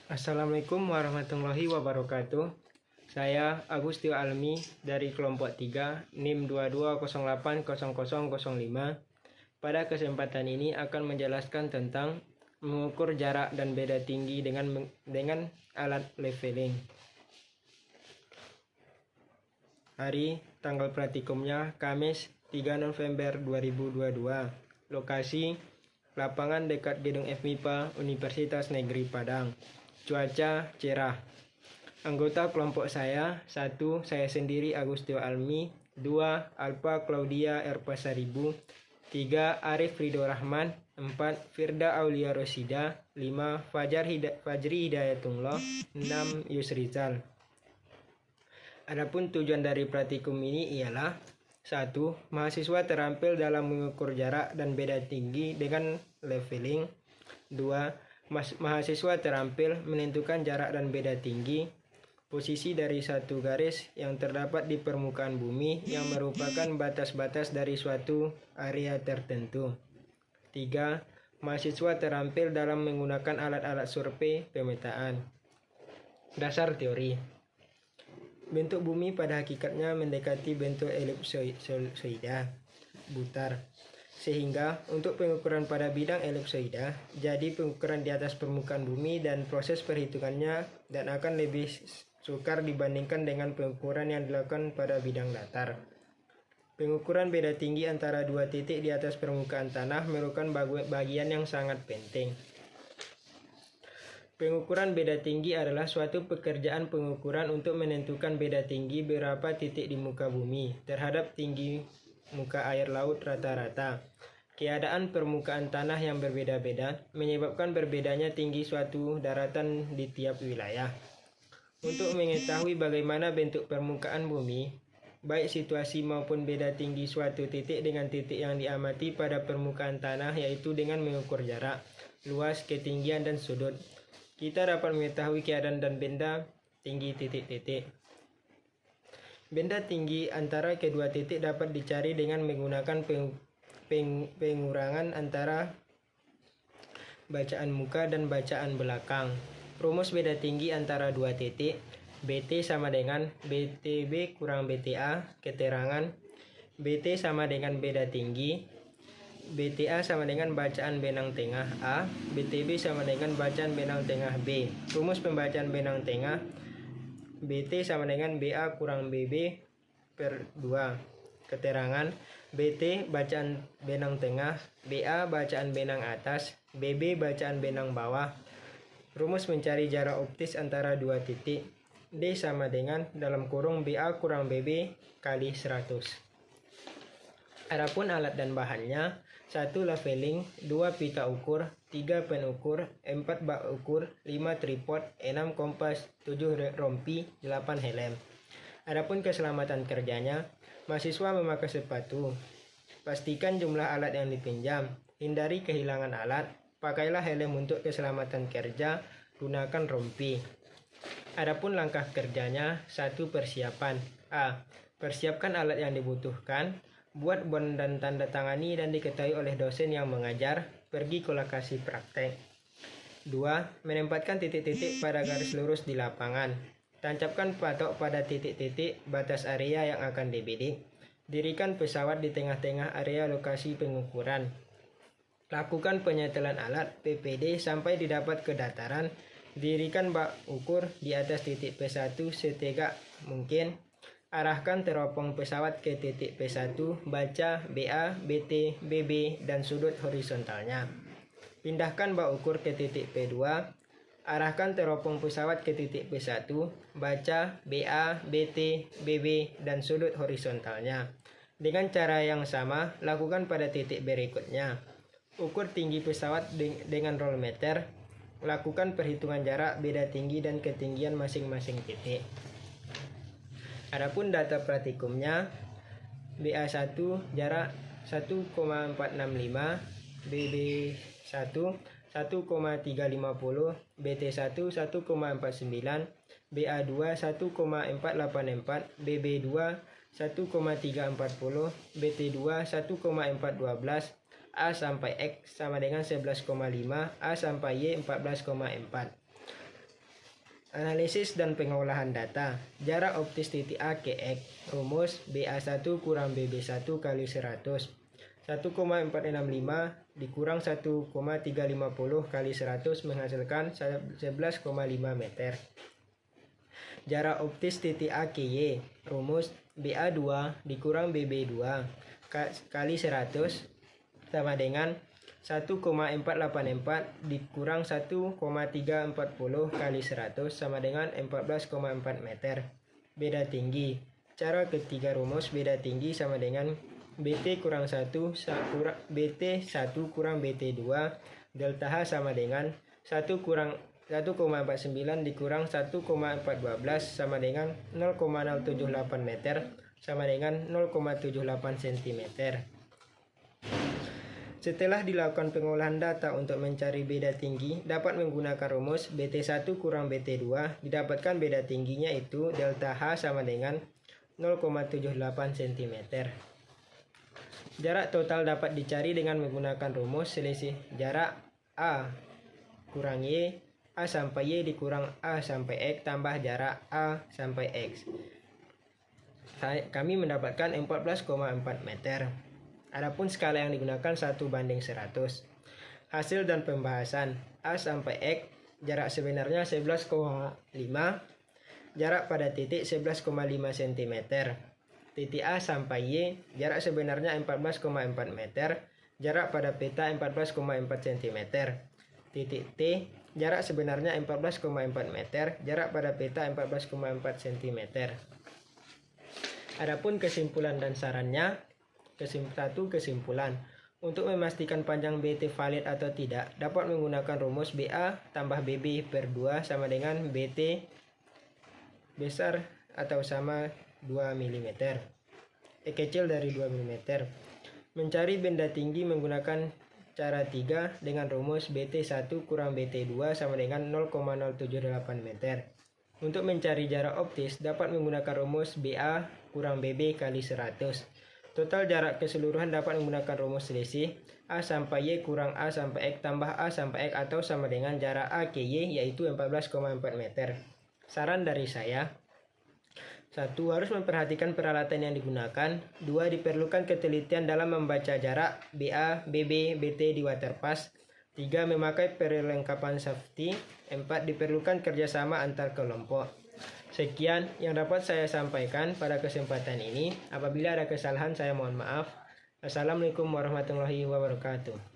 Assalamualaikum warahmatullahi wabarakatuh. Saya Agustio Almi dari kelompok 3 NIM 22080005. Pada kesempatan ini akan menjelaskan tentang mengukur jarak dan beda tinggi dengan alat leveling. Hari tanggal praktikumnya Kamis 3 November 2022. Lokasi lapangan dekat gedung FMIPA Universitas Negeri Padang. Cuaca cerah. Anggota kelompok saya: 1. Saya sendiri Agustio Almi. 2. Alfa Claudia Erpa Saribu. 3. Arif Ridho Rahman. 4. Firda Aulia Rosida. 5. Fajri Hidayatullah. 6. Yusrizal. Adapun tujuan dari praktikum ini ialah: 1. Mahasiswa terampil dalam mengukur jarak dan beda tinggi dengan leveling. 2. Mahasiswa terampil menentukan jarak dan beda tinggi, posisi dari satu garis yang terdapat di permukaan bumi yang merupakan batas-batas dari suatu area tertentu. 3. Mahasiswa terampil dalam menggunakan alat-alat survei pemetaan. Dasar teori. Bentuk bumi pada hakikatnya mendekati bentuk elipsoida, butar. Sehingga untuk pengukuran pada bidang elipsoida, jadi pengukuran di atas permukaan bumi dan proses perhitungannya dan akan lebih sukar dibandingkan dengan pengukuran yang dilakukan pada bidang datar. Pengukuran beda tinggi antara dua titik di atas permukaan tanah merupakan bagian yang sangat penting. Pengukuran beda tinggi adalah suatu pekerjaan pengukuran untuk menentukan beda tinggi beberapa titik di muka bumi terhadap tinggi muka air laut rata-rata. Keadaan permukaan tanah yang berbeda-beda menyebabkan berbedanya tinggi suatu daratan di tiap wilayah. Untuk mengetahui bagaimana bentuk permukaan bumi, baik situasi maupun beda tinggi suatu titik dengan titik yang diamati pada permukaan tanah, yaitu dengan mengukur jarak, luas, ketinggian, dan sudut, kita dapat mengetahui keadaan dan benda tinggi titik-titik. Benda tinggi antara kedua titik dapat dicari dengan menggunakan pengurangan antara bacaan muka dan bacaan belakang. Rumus beda tinggi antara dua titik: BT sama dengan BTB kurang BTA. Keterangan: BT sama dengan beda tinggi, BTA sama dengan bacaan benang tengah A, BTB sama dengan bacaan benang tengah B. Rumus pembacaan benang tengah: BT sama dengan BA kurang BB per 2. Keterangan: BT bacaan benang tengah, BA bacaan benang atas, BB bacaan benang bawah. Rumus mencari jarak optis antara dua titik: D sama dengan dalam kurung BA kurang BB kali 100. Adapun alat dan bahannya: 1. Leveling, 2. Pita ukur, 3. Penukur, 4. Bak ukur, 5. Tripod, 6. Kompas, 7. Rompi, 8. Helm. Adapun keselamatan kerjanya: mahasiswa memakai sepatu. Pastikan jumlah alat yang dipinjam. Hindari kehilangan alat. Pakailah helm untuk keselamatan kerja. Gunakan rompi. Adapun langkah kerjanya: 1. Persiapan. A. Persiapkan alat yang dibutuhkan. Buat bon dan tanda tangani dan diketahui oleh dosen yang mengajar. Pergi ke lokasi praktek. 2. Menempatkan titik-titik pada garis lurus di lapangan. Tancapkan patok pada titik-titik batas area yang akan dibidik. Dirikan pesawat di tengah-tengah area lokasi pengukuran. Lakukan penyetelan alat PPD sampai didapat ke dataran. Dirikan bak ukur di atas titik P1 setegak mungkin. Arahkan teropong pesawat ke titik P1, baca BA, BT, BB, dan sudut horizontalnya. Pindahkan bak ukur ke titik P2. Arahkan teropong pesawat ke titik P1, baca BA, BT, BB, dan sudut horizontalnya. Dengan cara yang sama, lakukan pada titik berikutnya. Ukur tinggi pesawat dengan roll meter. Lakukan perhitungan jarak, beda tinggi, dan ketinggian masing-masing titik. Adapun data praktikumnya: BA1 jarak 1,465, BB1 1,350, BT1 1,49, BA2 1,484, BB2 1,340, BT2 1,412, A sampai X sama dengan 11,5, A sampai Y 14,4. Analisis dan pengolahan data. Jarak optis titik A ke X. Rumus BA1 kurang BB1 kali 100. 1,465 dikurang 1,350 kali 100 menghasilkan 11,5 meter. Jarak optis titik A ke Y. Rumus BA2 dikurang BB2 kali 100 sama dengan 1,484 dikurang 1,340 kali 100 sama dengan 14,4 meter. Beda tinggi. Cara ketiga rumus beda tinggi sama dengan BT kurang 1 BT1 kurang BT2 delta H sama dengan 1 kurang 1,49 dikurang 1,412 sama dengan 0,078 meter sama dengan 0,78 cm. Setelah dilakukan pengolahan data untuk mencari beda tinggi, dapat menggunakan rumus BT1 kurang BT2, didapatkan beda tingginya itu delta H sama dengan 0,78 cm. Jarak total dapat dicari dengan menggunakan rumus selisih jarak A kurang Y, A sampai Y dikurang A sampai X tambah jarak A sampai X. Kami mendapatkan 14,4 meter. Adapun skala yang digunakan 1:100. Hasil dan pembahasan. A sampai X jarak sebenarnya 11,5, jarak pada titik 11,5 cm. Titik A sampai Y jarak sebenarnya 14,4 meter, jarak pada peta 14,4 cm. Titik T jarak sebenarnya 14,4 meter, jarak pada peta 14,4 cm. Adapun kesimpulan dan sarannya. Kesimpulan. Untuk memastikan panjang BT valid atau tidak, dapat menggunakan rumus BA tambah BB per 2 sama dengan BT besar atau sama 2 mm. Kecil dari 2 mm. Mencari benda tinggi menggunakan cara 3 dengan rumus BT1 kurang BT2 sama dengan 0,078 meter. Untuk mencari jarak optis, dapat menggunakan rumus BA kurang BB kali 100. Total jarak keseluruhan dapat menggunakan rumus selisih A sampai Y kurang A sampai X tambah A sampai X atau sama dengan jarak A ke Y yaitu 14,4 meter. Saran dari saya: 1. Harus memperhatikan peralatan yang digunakan. 2. Diperlukan ketelitian dalam membaca jarak BA, BB, BT di waterpass. 3. Memakai perlengkapan safety. 4. Diperlukan kerjasama antar kelompok. Sekian yang dapat saya sampaikan pada kesempatan ini. Apabila ada kesalahan saya mohon maaf. Assalamualaikum warahmatullahi wabarakatuh.